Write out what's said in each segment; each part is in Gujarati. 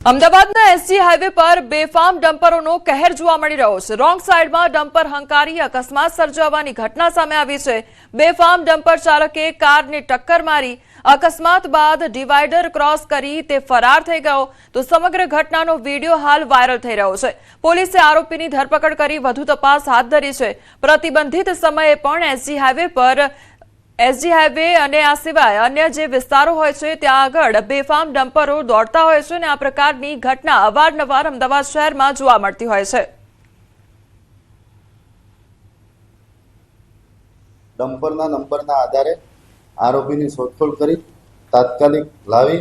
અમદાવાદના એસજી હાઈવે પર બેફામ ડમ્પરોનો કહેર જોવા મળી રહ્યો છે। રોંગ સાઈડમાં ડમ્પર હંકારી અકસ્માત સર્જાવાની ઘટના સામે આવી છે। બેફામ ડમ્પર ચાલકે કારને ટક્કર મારી અકસ્માત બાદ ડિવાઈડર ક્રોસ કરી તે ફરાર થઈ ગયો તો સમગ્ર ઘટનાનો વિડીયો હાલ વાયરલ થઈ રહ્યો છે। પોલીસે આરોપીની ધરપકડ કરી વધુ તપાસ હાથ ધરી છે। પ્રતિબંધિત સમયે પણ એસજી હાઈવે અને આ સિવાય અન્ય જે વિસ્તારો હોય છે ત્યાં આગળ બેફામ ડમ્પરો દોડતા હોય છે અને આ પ્રકારની ઘટના અવારનવાર અમદાવાદ શહેરમાં જોવા મળતી હોય છે। ડમ્પરના નંબરના આધારે આરોપીની શોધખોળ કરી તાત્કાલિક લાવી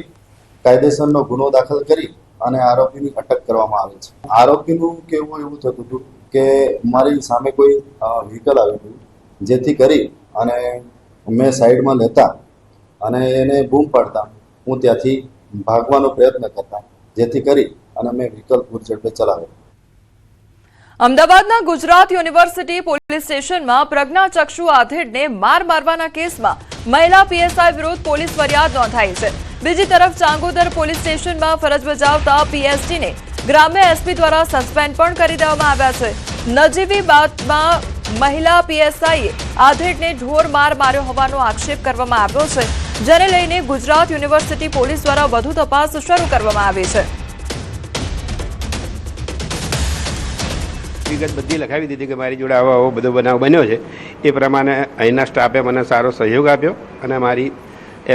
કાયદેસરનો ગુનો દાખલ કરી અને આરોપીની અટક કરવામાં આવી છે। આરોપીનું કહેવું એવું થતું હતું કે મારી સામે કોઈ વ્હીકલ આવ્યું હતું, જેથી કરી અને મેં સાઈડમાં લેતા અને એને બૂમ પાડતા હું ત્યાંથી ભાગવાનો પ્રયત્ન કરતા, જેથી કરી અને મેં વ્હીકલ પૂરઝડપે ચલાવ્યો। અમદાવાદના ગુજરાત યુનિવર્સિટી પોલીસ સ્ટેશનમાં પ્રજ્ઞાચક્ષુ આધેડને મારવાના કેસમાં મહિલા પીએસઆઈ વિરુદ્ધ પોલીસ ફરિયાદ નોંધાઈ છે। બીજી તરફ ચાંગોદર પોલીસ સ્ટેશનમાં ફરજ બજાવતા પીએસડીને ગ્રામ્ય એસપી દ્વારા સસ્પેન્ડ પણ કરી દેવામાં આવ્યા છે। નજીવી બાદમાં મહિલા પીએસઆઈએ આધેડને ઢોર માર માર્યો હોવાનો આક્ષેપ કરવામાં આવ્યો છે, જેને લઈને ગુજરાત યુનિવર્સિટી પોલીસ દ્વારા વધુ તપાસ શરૂ કરવામાં આવી છે। વિગત બધી લખાવી દીધી કે મારી જોડે આવો બધો બનાવ બન્યો છે। એ પ્રમાણે અહીંના સ્ટાફે મને સારો સહયોગ આપ્યો અને મારી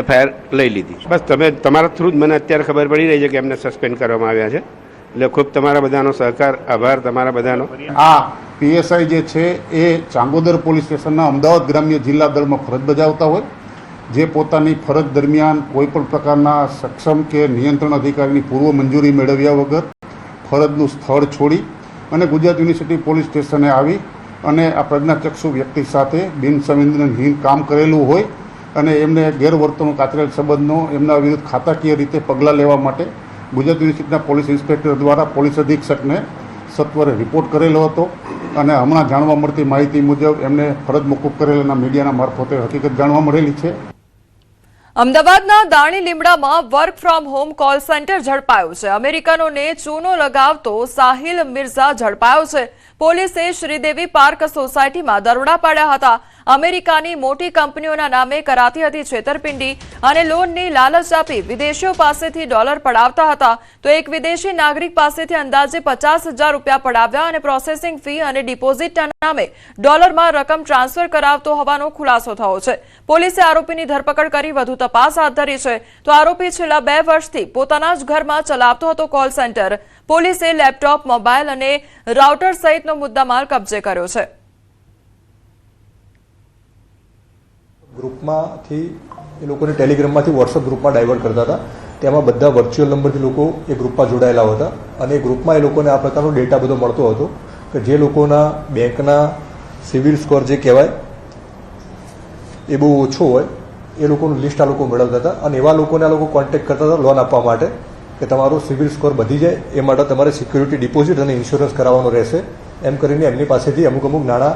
એફઆઈઆર લઈ લીધી। બસ તમારા થ્રુ જ મને અત્યારે ખબર પડી રહી છે કે એમને સસ્પેન્ડ કરવામાં આવ્યા છે, એટલે ખૂબ તમારા બધાનો સહકાર, આભાર તમારા બધાનો। આ પીએસઆઈ જે છે એ ચાંગોદર પોલીસ સ્ટેશનના અમદાવાદ ગ્રામ્ય જિલ્લા દળમાં ફરજ બજાવતા હોય, જે પોતાની ફરજ દરમિયાન કોઈપણ પ્રકારના સક્ષમ કે નિયંત્રણ અધિકારીની પૂર્વ મંજૂરી મેળવ્યા વગર ફરજનું સ્થળ છોડી અને ગુજરાત યુનિવર્સિટી પોલીસ સ્ટેશને આવી અને આ પ્રજ્ઞાચક્ષુ વ્યક્તિ સાથે બિનસંવેદનહીન કામ કરેલું હોય અને એમને ગેરવર્તણૂક આચરેલ સંબંધનો એમના વિરુદ્ધ ખાતાકીય રીતે પગલાં લેવા માટે ગુજરાત યુનિવર્સિટીના પોલીસ ઇન્સ્પેક્ટર દ્વારા પોલીસ અધિક્ષકને સત્વરે રિપોર્ટ કરેલો હતો અને હમણાં જાણવા મળતી માહિતી મુજબ એમને ફરજ મોકૂફ કરેલાના મીડિયાના મારફતે હકીકત જાણવા મળેલી છે। અમદાવાદના દાણી લીમડામાં work from home call centre ઝડપાયું છે। અમેરિકનોને ચૂનો લગાવતો સાહિલ મિર્ઝા ઝડપાયો છે। પોલીસે શ્રીદેવી પાર્ક સોસાયટીમાં દરોડા પાડ્યા હતા। અમેરિકાની મોટી કંપનીઓના નામે કરાતી હતી છેતરપિંડી અને લોનની લાલચ આપી વિદેશીઓ પાસેથી ડોલર પડાવતા હતા, તો એક વિદેશી નાગરિક પાસેથી અંદાજે 50,000 રૂપિયા પડાવ્યા અને પ્રોસેસિંગ ફી અને ડિપોઝિટના નામે ડોલરમાં રકમ ટ્રાન્સફર કરાવતો હોવાનો ખુલાસો થયો છે। પોલીસે આરોપીની ધરપકડ કરી વધુ તપાસ હાથ ધરી છે, તો આરોપી છેલ્લા 2 વર્ષથી પોતાના જ ઘરમાં ચલાવતો હતો કોલ સેન્ટર। પોલીસે લેપટોપ, મોબાઈલ અને રાઉટર સહિતનો મુદ્દામાલ કબજે કર્યો છે। ગ્રુપમાંથી એ લોકોને ટેલિગ્રામમાંથી વોટ્સઅપ ગ્રુપમાં ડાયવર્ટ કરતા હતા। તેમાં બધા વર્ચ્યુઅલ નંબરથી લોકો એ ગ્રુપમાં જોડાયેલા હતા અને એ ગ્રુપમાં એ લોકોને આ પ્રકારનો ડેટા બધો મળતો હતો કે જે લોકોના બેંકના સિવિલ સ્કોર જે કહેવાય એ બહુ ઓછો હોય એ લોકોનું લિસ્ટ આ લોકો મેળવતા હતા અને એવા લોકોને આ લોકો કોન્ટેક્ટ કરતા હતા લોન આપવા માટે કે તમારો સિવિલ સ્કોર વધી જાય એ માટે તમારે સિક્યુરિટી ડિપોઝિટ અને ઇન્સ્યોરન્સ કરાવવાનો રહેશે, એમ કરીને એમની પાસેથી અમુક નાણાં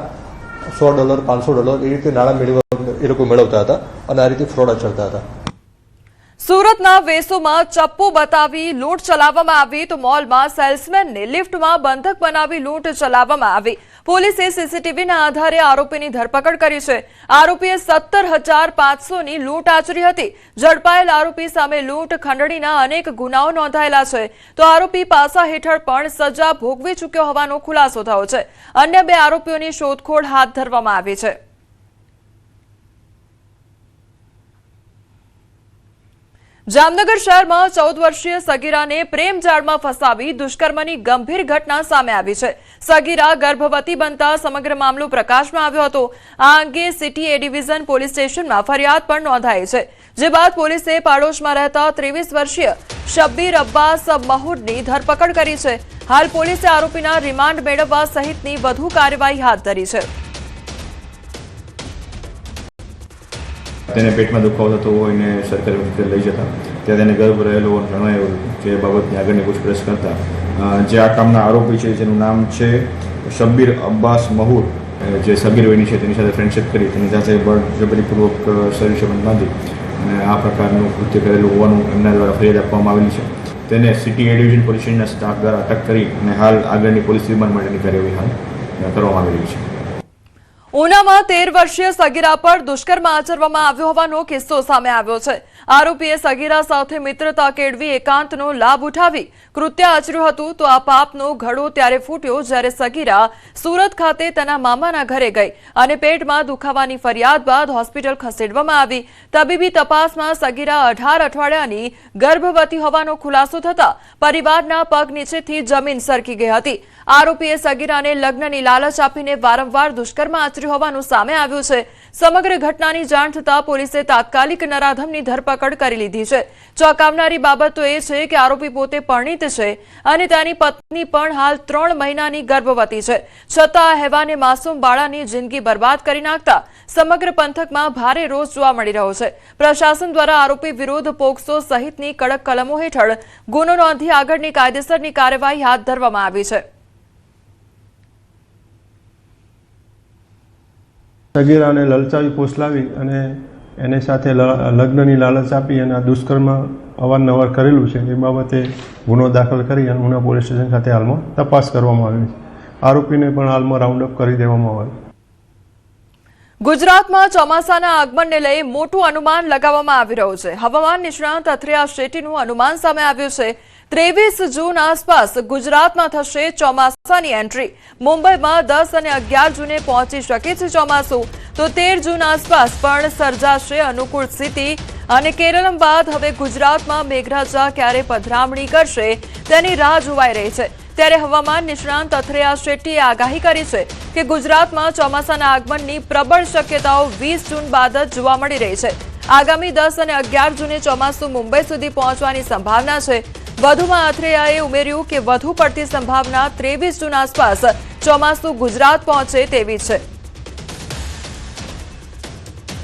$100, $500 એ રીતે નાણાં એ લોકો મેળવતા હતા અને આ રીતે ફ્રોડ આચરતા હતા। સુરતના વેસુમાં ચપ્પુ બતાવી લૂંટ ચલાવવામાં આવી તો મોલમાં સેલ્સમેનને લિફ્ટમાં બંધક બનાવી લૂંટ ચલાવવામાં આવી। પોલીસે સીસીટીવીના આધારે આરોપીની ધરપકડ કરી છે। આરોપીએ 17,500ની લૂંટ આચરી હતી। ઝડપાયેલ આરોપી સામે લૂંટ, ખંડણીના અનેક ગુનાઓ નોંધાયેલા છે, તો આરોપી પાસા હેઠળ પણ સજા ભોગવી ચૂક્યો હોવાનો ખુલાસો થયો છે। અન્ય 2 આરોપીઓની શોધખોળ હાથ ધરવામાં આવી છે। જામનગર શહેરમાં 14 વર્ષીય સગીરાને પ્રેમ જાળમાં ફસાવી દુષ્કર્મની ગંભીર ઘટના સામે આવી છે। સગીરા ગર્ભવતી બનતા સમગ્ર મામલો પ્રકાશમાં આવ્યો હતો। આ અંગે સિટી એ ડિવિઝન પોલીસ સ્ટેશનમાં ફરિયાદ પણ નોંધાઈ છે, જે બાદ પોલીસે પાડોશમાં રહેતા 23 વર્ષીય શબ્બીર અબ્બાસ મહૂદની ધરપકડ કરી છે। હાલ પોલીસે આરોપીના રિમાન્ડ મેળવવા સહિતની વધુ કાર્યવાહી હાથ ધરી છે। તેને પેટમાં દુખાવો થતો હોય ને સરકારી હોસ્પિટલ લઈ જતા ત્યાં તેને ગર્ભ રહેલો જણાયું કે બાબતની આગળની પૂછપરછ કરતા જે આ કામના આરોપી છે જેનું નામ છે શબ્બીર અબ્બાસ મહૂદ, જે સગીર વયની છે તેની સાથે ફ્રેન્ડશિપ કરી તેની સાથે બળજબરીપૂર્વક શરીર સંબંધ બાંધી અને આ પ્રકારનું કૃત્ય કરેલું હોવાનું એમના દ્વારા ફરિયાદ આપવામાં આવેલી છે। તેને સિટી એ ડિવિઝન પોલીસ સ્ટેશનના સ્ટાફ દ્વારા અટક કરી અને હાલ આગળની પોલીસ રિમાન્ડ માટેની કાર્યવાહી હાલ કરવામાં આવી રહી છે. ઉનામાં 13 વર્ષીય સગીરા પર દુષ્કર્મ આચરવામાં આવ્યો હોવાનો કિસ્સો સામે આવ્યો છે. આરોપીએ સગીરા સાથે મિત્રતા કેળવી એકાંતનો લાભ ઉઠાવી કૃત્ય આચર્યું હતું તો આ પાપનો ઘડો ત્યારે ફૂટ્યો જ્યારે સગીરા સુરત ખાતે તેના મામાના ઘરે ગઈ અને પેટમાં દુખાવાની ફરિયાદ બાદ હોસ્પિટલ ખસેડવામાં આવી. તબીબી તપાસમાં સગીરા 18 અઠવાડિયાની ગર્ભવતી હોવાનો ખુલાસો થતા પરિવારના પગ નીચેથી જમીન સરકી ગઈ હતી. આરોપીએ સગીરાને લગ્નની લાલચ આપીને વારંવાર દુષ્કર્મ આચર્યું હોવાનું સામે આવ્યું છે. સમગ્ર ઘટનાની જાણ થતાં પોલીસે તાત્કાલિક નરાધમની ધરપકડ કરી લીધી છે. ચોંકાવનારી બાબત તો એ છે કે આરોપી પોતે પરિણીત છે અને તેની પત્ની પણ હાલ 3 મહિનાની ગર્ભવતી છે. છતાં આ હેવાને માસૂમ બાળાની જિંદગી બરબાદ કરી નાખતા સમગ્ર પંથકમાં ભારે રોષ જોવા મળી રહ્યો છે. પ્રશાસન દ્વારા આરોપી વિરુદ્ધ પોક્સો સહિતની કડક કલમો હેઠળ ગુનો નોંધી આગળની કાયદેસરની કાર્યવાહી હાથ ધરવામાં આવી છે. સગીરાને લલચાવી પોસલાવી અને એની સાથે લગ્નની લાલચ આપી અને આ દુષ્કર્મ અવારનવાર કરેલું છે એ બાબતે ગુનો દાખલ કરી અને ઉના પોલીસ સ્ટેશન ખાતે હાલમાં તપાસ કરવામાં આવી છે. આરોપીને પણ હાલમાં રાઉન્ડ અપ કરી દેવામાં આવે. ગુજરાતમાં ચોમાસાના આગમનને લઈ મોટું અનુમાન લગાવવામાં આવી રહ્યું છે. હવામાન નિષ્ણાંત અથરિયા શેટ્ટીનું અનુમાન સામે આવ્યું છે. 23 જૂન આસપાસ ગુજરાતમાં થશે ચોમાસાની એન્ટ્રી. મુંબઈમાં 10 અને 11 જૂને પહોંચી શકે છે ચોમાસું, તો 13 જૂન આસપાસ પણ સર્જાશે અનુકૂળ સ્થિતિ. અને કેરળ બાદ હવે ગુજરાતમાં મેઘરાજા ક્યારે પધરામણી કરશે તેની રાહ જોવાઈ રહી છે. ત્યારે હવામાન નિષ્ણાંત અથરિયા શેટ્ટીએ આગાહી કરી છે કે ગુજરાતમાં ચોમાસાના આગમનની પ્રબળ શક્યતાઓ 20 જૂન બાદ જ જોવા મળી રહી છે. આગામી 10 અને 11 જૂને ચોમાસું મુંબઈ સુધી પહોંચવાની સંભાવના છે. વધુમાં અથરિયાએ ઉમેર્યું કે વધુ પડતી સંભાવના 23 જૂન આસપાસ ચોમાસું ગુજરાત પહોંચે તેવી છે.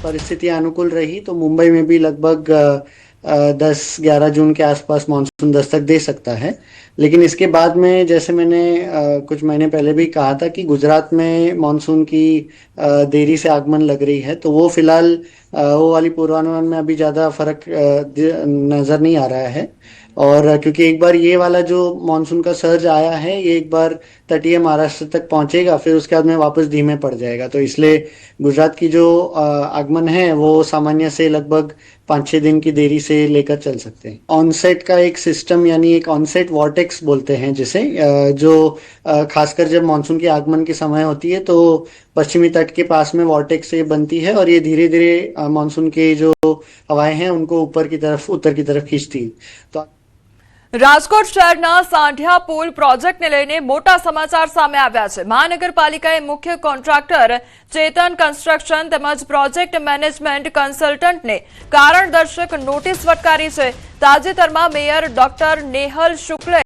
परिस्थितियां अनुकूल रही तो मुंबई में भी लगभग 10-11 जून के आसपास मानसून दस्तक दे सकता है. लेकिन इसके बाद में जैसे मैंने कुछ महीने पहले भी कहा था कि गुजरात में मानसून की देरी से आगमन लग रही है, तो वो फिलहाल वो वाली पूर्वानुमान में अभी ज़्यादा फर्क नज़र नहीं आ रहा है. और क्योंकि एक बार ये वाला जो मानसून का सर्ज आया है ये एक बार तटीय महाराष्ट्र तक पहुंचेगा, फिर उसके बाद में वापस धीमे पड़ जाएगा. तो इसलिए गुजरात की जो आगमन है वो सामान्य से लगभग 5-6 दिन की देरी से लेकर चल सकते हैं. ऑनसेट का एक सिस्टम यानी एक ऑनसेट वॉर्टेक्स बोलते हैं जिसे, जो खासकर जब मानसून के आगमन के समय होती है तो पश्चिमी तट के पास में वॉर्टेक्स से बनती है और ये धीरे धीरे मानसून के जो हवाएं हैं उनको ऊपर की तरफ उत्तर की तरफ खींचती है. तो રાજકોટ શહેરના સાંઢિયા પુલ પ્રોજેક્ટને લઈને મોટા સમાચાર સામે આવ્યા છે. મહાનગરપાલિકાએ મુખ્ય કોન્ટ્રાક્ટર ચેતન કન્સ્ટ્રક્શન તેમજ પ્રોજેક્ટ મેનેજમેન્ટ કન્સલ્ટન્ટને કારણદર્શક નોટિસ ફટકારી છે. તાજેતરમાં મેયર ડોક્ટર નેહલ શુક્લે